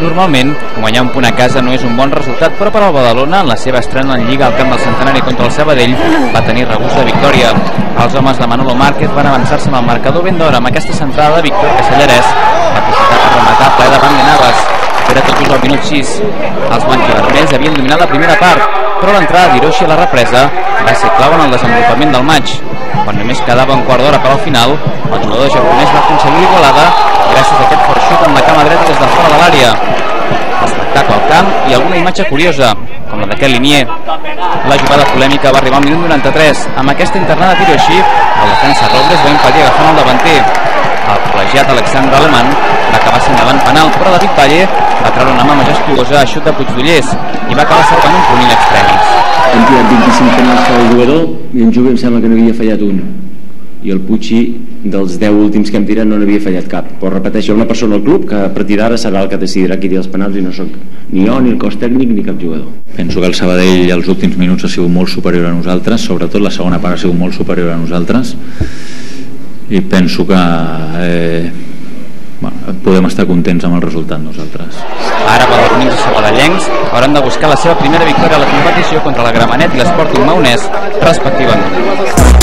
Normalment, guanyar un punt a casa no és un bon resultat, però per al Badalona, en la seva estrena en Lliga al camp del Centenari contra el Sabadell, va tenir regust de victòria. Els homes de Manolo Márquez van avançar-se amb el marcador ben d'hora. Amb aquesta centrada, Víctor Casellarès va aprofitar per rematar ple davant de Navas. Era tot just al minut 6. Els blanquivermells havien dominat la primera part, però l'entrada d'Hiroshi a la represa va ser clau en el desenvolupament del maig. Quan només quedava un quart d'hora per al final, el jugador japonès va aconseguir l'igualada gràcies a aquest fort xut amb la cama dreta des de fora de l'àrea. Espectacle al camp i alguna imatge curiosa, com la d'aquest Linier. La jugada polèmica va arribar al minut 93. Amb aquesta internada d'Hiroshi, el defensa Robles va impedir agafant el davanter. El col·legiat Alexandre Alemán va acabar assenyalant penal, però David Valle va treure una mà majestuosa a xut de Puigdollers i va acabar cercant un punt in extremis. Hem tirat 25 penals per al jugador i en Juve em sembla que n'havia fallat un. I el Puig, dels 10 últims que hem tirat, no n'havia fallat cap. Però repeteixo, una persona al club que a partir d'ara serà el que decidirà qui tira els penals i no soc ni jo, ni el cos tècnic, ni cap jugador. Penso que el Sabadell als últims minuts ha sigut molt superior a nosaltres, sobretot la segona part ha sigut molt superior a nosaltres, i penso que podem estar contents amb el resultat nosaltres. Ara badalonins i sabadellencs hauran de buscar la seva primera victòria a la competició contra la Gramenet i l'Sporting Maonès, respectivament.